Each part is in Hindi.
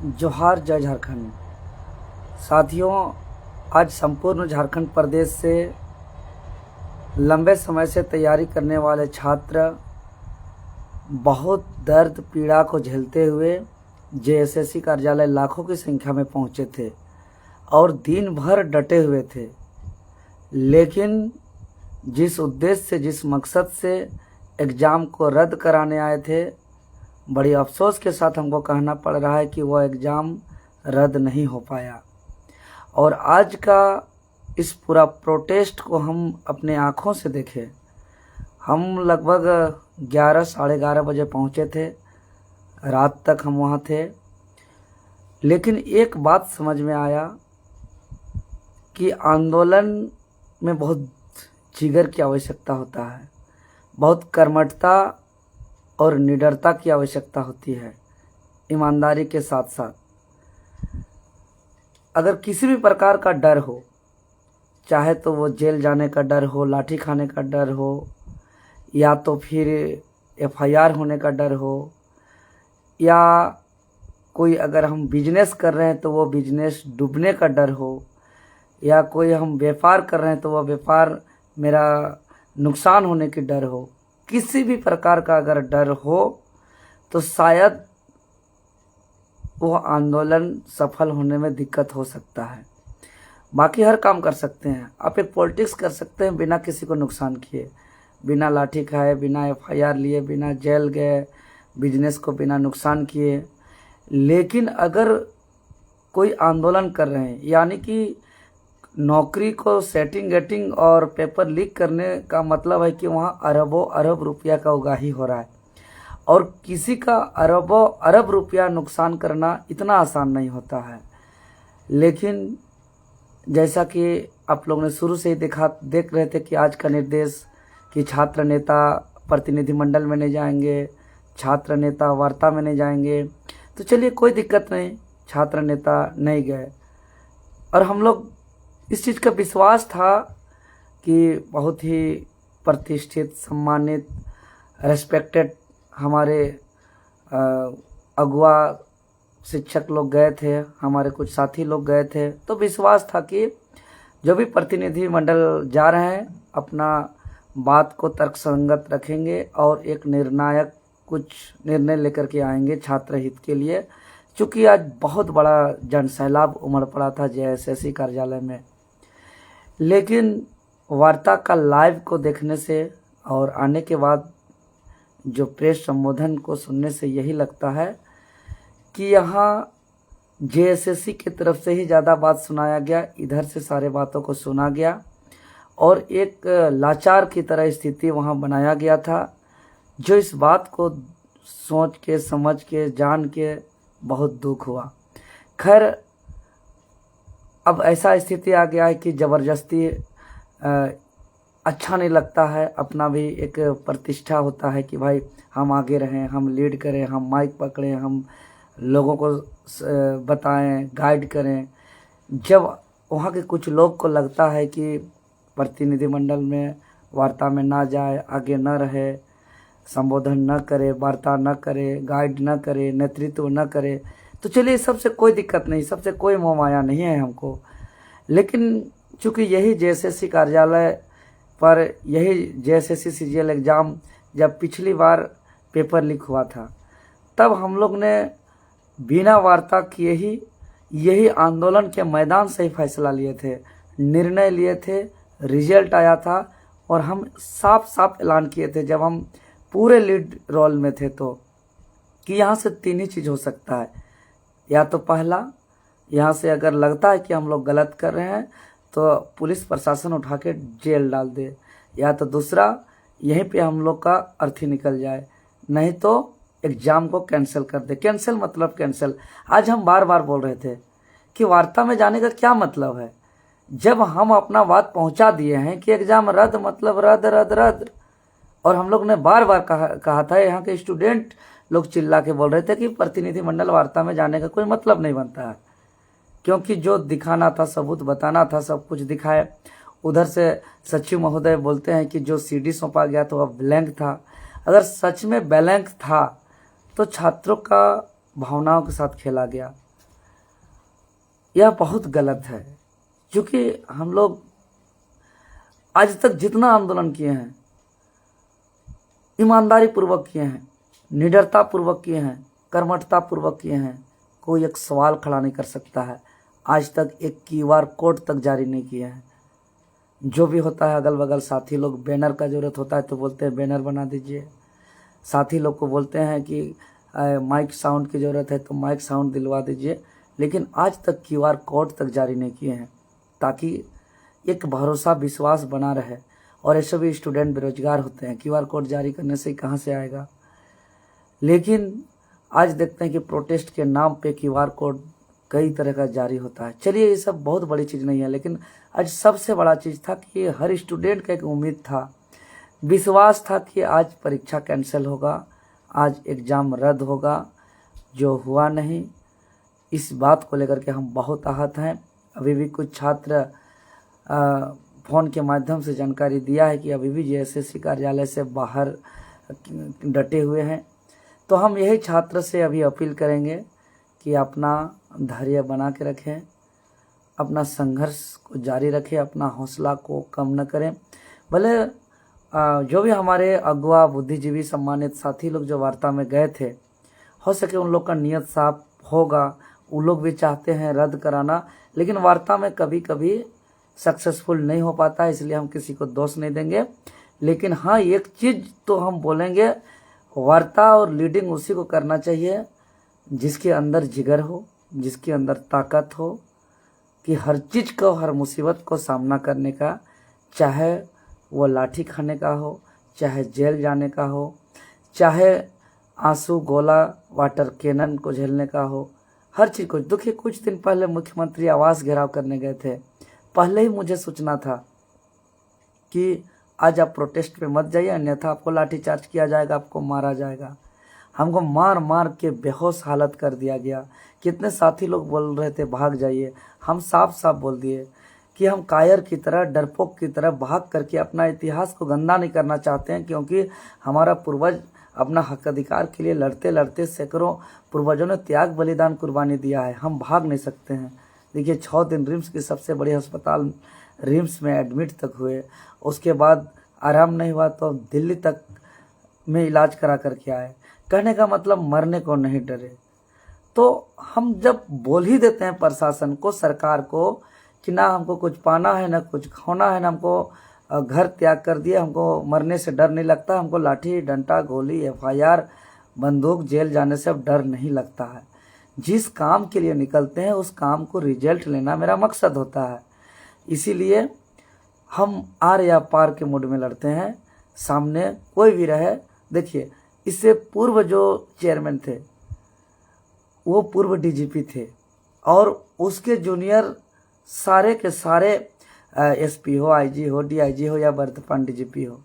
जोहार जय झारखंड। साथियों, आज संपूर्ण झारखंड प्रदेश से लंबे समय से तैयारी करने वाले छात्र बहुत दर्द पीड़ा को झेलते हुए जेएसएससी कार्यालय लाखों की संख्या में पहुंचे थे और दिन भर डटे हुए थे। लेकिन जिस उद्देश्य से, जिस मकसद से एग्ज़ाम को रद्द कराने आए थे, बड़ी अफसोस के साथ हमको कहना पड़ रहा है कि वह एग्ज़ाम रद्द नहीं हो पाया। और आज का इस पूरा प्रोटेस्ट को हम अपने आँखों से देखे। हम लगभग 11 साढ़े 11 बजे पहुँचे थे, रात तक हम वहाँ थे। लेकिन एक बात समझ में आया कि आंदोलन में बहुत जिगर की आवश्यकता होता है, बहुत कर्मठता और निडरता की आवश्यकता होती है, ईमानदारी के साथ साथ। अगर किसी भी प्रकार का डर हो, चाहे तो वो जेल जाने का डर हो, लाठी खाने का डर हो, या तो फिर एफआईआर होने का डर हो, या कोई अगर हम बिजनेस कर रहे हैं तो वो बिजनेस डूबने का डर हो, या कोई हम व्यापार कर रहे हैं तो वह व्यापार मेरा नुकसान होने की डर हो, किसी भी प्रकार का अगर डर हो तो शायद वो आंदोलन सफल होने में दिक्कत हो सकता है। बाकी हर काम कर सकते हैं, आप एक पॉलिटिक्स कर सकते हैं बिना किसी को नुकसान किए, बिना लाठी खाए, बिना एफआईआर लिए, बिना जेल गए, बिजनेस को बिना नुकसान किए। लेकिन अगर कोई आंदोलन कर रहे हैं, यानी कि नौकरी को सेटिंग गेटिंग और पेपर लीक करने का मतलब है कि वहाँ अरबों अरब रुपया का उगाही हो रहा है, और किसी का अरबों अरब रुपया नुकसान करना इतना आसान नहीं होता है। लेकिन जैसा कि आप लोगों ने शुरू से ही देख रहे थे कि आज का निर्देश कि छात्र नेता प्रतिनिधिमंडल में नहीं जाएंगे, छात्र नेता वार्ता में नहीं जाएंगे, तो चलिए कोई दिक्कत नहीं, छात्र नेता नहीं गए। और हम लोग इस चीज़ का विश्वास था कि बहुत ही प्रतिष्ठित, सम्मानित, रेस्पेक्टेड हमारे अगुआ शिक्षक लोग गए थे, हमारे कुछ साथी लोग गए थे, तो विश्वास था कि जो भी प्रतिनिधि मंडल जा रहे हैं अपना बात को तर्कसंगत रखेंगे और एक निर्णायक कुछ निर्णय लेकर के आएंगे छात्र हित के लिए। चूँकि आज बहुत बड़ा जनसैलाब उमड़ पड़ा था जेएसएससी कार्यालय में। लेकिन वार्ता का लाइव को देखने से और आने के बाद जो प्रेस संबोधन को सुनने से यही लगता है कि यहाँ जेएसएससी की तरफ से ही ज़्यादा बात सुनाया गया, इधर से सारे बातों को सुना गया और एक लाचार की तरह स्थिति वहाँ बनाया गया था, जो इस बात को सोच के, समझ के, जान के बहुत दुख हुआ। खैर, अब ऐसा स्थिति आ गया है कि ज़बरदस्ती अच्छा नहीं लगता है। अपना भी एक प्रतिष्ठा होता है कि भाई हम आगे रहें, हम लीड करें, हम माइक पकड़ें, हम लोगों को बताएं, गाइड करें। जब वहाँ के कुछ लोग को लगता है कि प्रतिनिधिमंडल में वार्ता में ना जाए, आगे न रहे, संबोधन न करे, वार्ता न करे, गाइड न करे, नेतृत्व न करे, तो चलिए सबसे कोई दिक्कत नहीं, सबसे कोई मोहमाया नहीं है हमको। लेकिन चूँकि यही जेएसएससी कार्यालय पर, यही जेएसएससी सीजीएल एग्ज़ाम जब पिछली बार पेपर लीक हुआ था, तब हम लोग ने बिना वार्ता किए ही यही आंदोलन के मैदान से ही फैसला लिए थे, निर्णय लिए थे, रिजल्ट आया था और हम साफ साफ ऐलान किए थे जब हम पूरे लीड रोल में थे तो, कि यहाँ से 3 ही चीज़ हो सकता है। या तो पहला, यहाँ से अगर लगता है कि हम लोग गलत कर रहे हैं तो पुलिस प्रशासन उठा के जेल डाल दे, या तो दूसरा यहीं पे हम लोग का अर्थी निकल जाए, नहीं तो एग्ज़ाम को कैंसिल कर दे। कैंसिल मतलब कैंसिल। आज हम बार बार बोल रहे थे कि वार्ता में जाने का क्या मतलब है, जब हम अपना बात पहुंचा दिए हैं कि एग्ज़ाम रद्द मतलब रद्द रद्द रद्द। और हम लोग ने बार बार कहा था, यहाँ के स्टूडेंट लोग चिल्ला के बोल रहे थे कि प्रतिनिधिमंडल वार्ता में जाने का कोई मतलब नहीं बनता है, क्योंकि जो दिखाना था, सबूत बताना था, सब कुछ दिखाए। उधर से सचिव महोदय बोलते हैं कि जो सीडी सौंपा गया तो वह ब्लैंक था। अगर सच में ब्लैंक था तो छात्रों का भावनाओं के साथ खेला गया, यह बहुत गलत है, क्योंकि हम लोग आज तक जितना आंदोलन किए हैं ईमानदारी पूर्वक किए हैं, निडरता पूर्वक किए हैं, कर्मठता पूर्वक किए हैं। कोई एक सवाल खड़ा नहीं कर सकता है। आज तक एक QR कोड तक जारी नहीं किए हैं। जो भी होता है अगल बगल साथी लोग, बैनर का जरूरत होता है तो बोलते हैं बैनर बना दीजिए। साथी लोग को बोलते हैं कि माइक साउंड की ज़रूरत है तो माइक साउंड दिलवा दीजिए, लेकिन आज तक QR कोड तक जारी नहीं किए हैं, ताकि एक भरोसा विश्वास बना रहे। और ऐसे भी स्टूडेंट बेरोजगार होते हैं, QR कोड जारी करने से कहाँ से आएगा। लेकिन आज देखते हैं कि प्रोटेस्ट के नाम पे QR कोड कई तरह का जारी होता है। चलिए ये सब बहुत बड़ी चीज़ नहीं है, लेकिन आज सबसे बड़ा चीज़ था कि हर स्टूडेंट का एक उम्मीद था, विश्वास था कि आज परीक्षा कैंसिल होगा, आज एग्ज़ाम रद्द होगा, जो हुआ नहीं। इस बात को लेकर के हम बहुत आहत हैं। अभी भी कुछ छात्र फ़ोन के माध्यम से जानकारी दिया है कि अभी भी JSSC कार्यालय से बाहर डटे हुए हैं। तो हम यही छात्र से अभी अपील करेंगे कि अपना धैर्य बना के रखें, अपना संघर्ष को जारी रखें, अपना हौसला को कम न करें। भले जो भी हमारे अगुआ बुद्धिजीवी सम्मानित साथी लोग जो वार्ता में गए थे, हो सके उन लोग का नियत साफ होगा, उन लोग भी चाहते हैं रद्द कराना, लेकिन वार्ता में कभी कभी सक्सेसफुल नहीं हो पाता है, इसलिए हम किसी को दोष नहीं देंगे। लेकिन हाँ, एक चीज़ तो हम बोलेंगे, वार्ता और लीडिंग उसी को करना चाहिए जिसके अंदर जिगर हो, जिसके अंदर ताकत हो कि हर चीज़ को, हर मुसीबत को सामना करने का, चाहे वो लाठी खाने का हो, चाहे जेल जाने का हो, चाहे आंसू गोला वाटर कैनन को झेलने का हो, हर चीज़ को। देखिए, कुछ दिन पहले मुख्यमंत्री आवास घेराव करने गए थे, पहले ही मुझे सूचना था कि आज आप प्रोटेस्ट पे मत जाइए, अन्यथा आपको लाठीचार्ज किया जाएगा, आपको मारा जाएगा। हमको मार मार के बेहोश हालत कर दिया गया। कितने साथी लोग बोल रहे थे भाग जाइए, हम साफ साफ बोल दिए कि हम कायर की तरह, डरपोक की तरह भाग करके अपना इतिहास को गंदा नहीं करना चाहते हैं, क्योंकि हमारा पूर्वज अपना हक अधिकार के लिए लड़ते लड़ते सैकड़ों पूर्वजों ने त्याग बलिदान कुर्बानी दिया है। हम भाग नहीं सकते हैं। देखिए, 6 दिन रिम्स की सबसे बड़ी अस्पताल रिम्स में एडमिट तक हुए, उसके बाद आराम नहीं हुआ तो दिल्ली तक में इलाज करा करके आए। कहने का मतलब मरने को नहीं डरे। तो हम जब बोल ही देते हैं प्रशासन को, सरकार को, कि ना हमको कुछ पाना है ना कुछ खोना है, ना हमको घर त्याग कर दिया, हमको मरने से डर नहीं लगता, हमको लाठी डंडा गोली FIR बंदूक जेल जाने से अब डर नहीं लगता है। जिस काम के लिए निकलते हैं उस काम को रिजल्ट लेना मेरा मकसद होता है। इसीलिए हम आर या पार के मूड में लड़ते हैं, सामने कोई भी रहे। देखिए, इससे पूर्व जो चेयरमैन थे वो पूर्व DGP थे, और उसके जूनियर सारे के सारे SP हो, IG हो, DIG हो या वर्तमान DGP हो,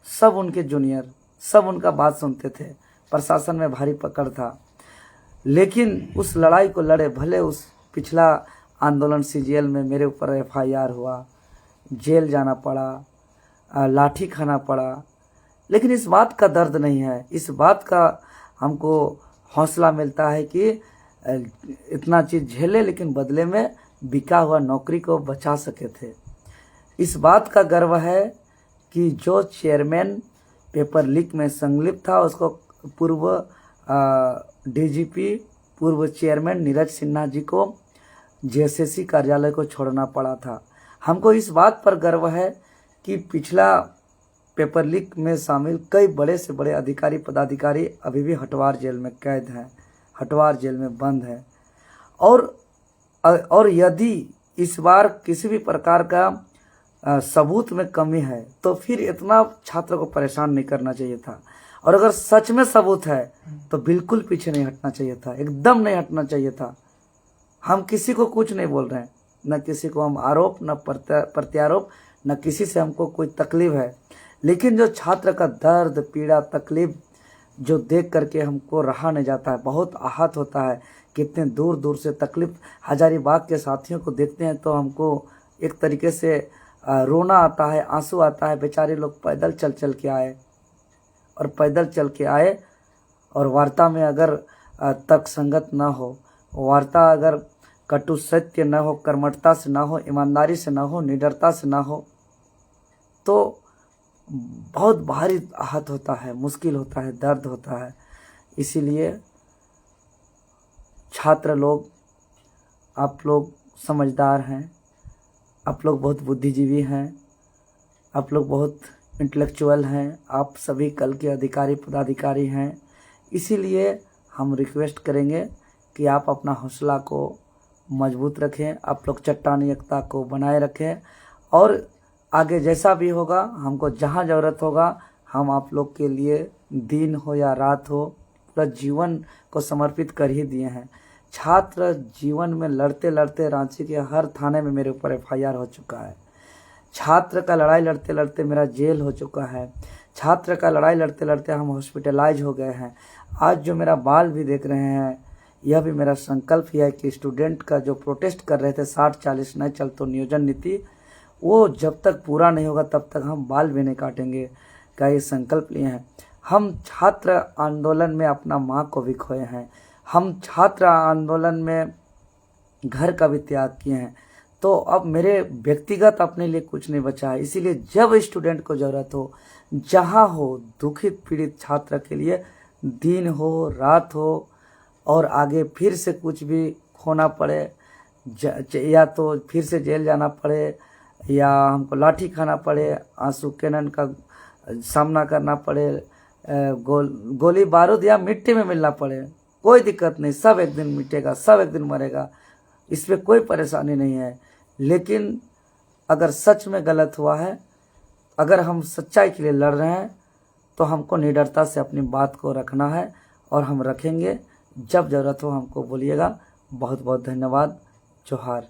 सब उनके जूनियर, सब उनका बात सुनते थे। प्रशासन में भारी पकड़ था, लेकिन उस लड़ाई को लड़े। भले उस पिछला आंदोलन CGL में मेरे ऊपर FIR हुआ, जेल जाना पड़ा, लाठी खाना पड़ा, लेकिन इस बात का दर्द नहीं है। इस बात का हमको हौसला मिलता है कि इतना चीज़ झेले, लेकिन बदले में बिका हुआ नौकरी को बचा सके थे। इस बात का गर्व है कि जो चेयरमैन पेपर लीक में संलिप्त था, उसको पूर्व DGP, पूर्व चेयरमैन नीरज सिन्हा जी को JSSC कार्यालय को छोड़ना पड़ा था। हमको इस बात पर गर्व है कि पिछला पेपर लीक में शामिल कई बड़े से बड़े अधिकारी पदाधिकारी अभी भी हटवार जेल में कैद हैं, हटवार जेल में बंद हैं। और यदि इस बार किसी भी प्रकार का सबूत में कमी है तो फिर इतना छात्र को परेशान नहीं करना चाहिए था। और अगर सच में सबूत है तो बिल्कुल पीछे नहीं हटना चाहिए था, एकदम नहीं हटना चाहिए था। हम किसी को कुछ नहीं बोल रहे हैं, न किसी को हम आरोप, न प्रत्यारोप, न किसी से हमको कोई तकलीफ है, लेकिन जो छात्र का दर्द, पीड़ा, तकलीफ जो देख करके हमको रहा नहीं जाता है, बहुत आहत होता है। कितने दूर दूर से तकलीफ, हजारीबाग के साथियों को देखते हैं तो हमको एक तरीके से रोना आता है, आंसू आता है। बेचारे लोग पैदल चल चल के आए, और पैदल चल के आए, और वार्ता में अगर तर्क संगत ना हो, वार्ता अगर कटु सत्य न हो, कर्मठता से ना हो, ईमानदारी से ना हो, निडरता से ना हो, तो बहुत भारी आहत होता है, मुश्किल होता है, दर्द होता है। इसीलिए छात्र लोग, आप लोग समझदार हैं, आप लोग बहुत बुद्धिजीवी हैं, आप लोग बहुत इंटेलेक्चुअल हैं, आप सभी कल के अधिकारी पदाधिकारी हैं। इसीलिए हम रिक्वेस्ट करेंगे कि आप अपना हौसला को मजबूत रखें, आप लोग चट्टानी एकता को बनाए रखें, और आगे जैसा भी होगा, हमको जहाँ ज़रूरत होगा, हम आप लोग के लिए दिन हो या रात हो, पूरा जीवन को समर्पित कर ही दिए हैं। छात्र जीवन में लड़ते लड़ते रांची के हर थाने में मेरे ऊपर FIR हो चुका है। छात्र का लड़ाई लड़ते लड़ते मेरा जेल हो चुका है। छात्र का लड़ाई लड़ते लड़ते हम हॉस्पिटलाइज हो गए हैं। आज जो मेरा बाल भी देख रहे हैं, यह भी मेरा संकल्प ही है कि स्टूडेंट का जो प्रोटेस्ट कर रहे थे 60-40 नहीं चल तो नियोजन नीति, वो जब तक पूरा नहीं होगा तब तक हम बाल भी नहीं काटेंगे का ये संकल्प लिए हैं। हम छात्र आंदोलन में अपना माँ को भी खोए हैं, हम छात्र आंदोलन में घर का भी त्याग किए हैं। तो अब मेरे व्यक्तिगत अपने लिए कुछ नहीं बचा है। इसीलिए जब स्टूडेंट को ज़रूरत हो, जहाँ हो, दुखित पीड़ित छात्र के लिए, दिन हो रात हो, और आगे फिर से कुछ भी खोना पड़े, या तो फिर से जेल जाना पड़े, या हमको लाठी खाना पड़े, आंसू कैनन का सामना करना पड़े, गोली बारूद या मिट्टी में मिलना पड़े, कोई दिक्कत नहीं, सब एक दिन मिटेगा, सब एक दिन मरेगा, इसमें कोई परेशानी नहीं है। लेकिन अगर सच में गलत हुआ है, अगर हम सच्चाई के लिए लड़ रहे हैं, तो हमको निडरता से अपनी बात को रखना है, और हम रखेंगे। जब ज़रूरत हो हमको बोलिएगा। बहुत बहुत धन्यवाद। जोहार।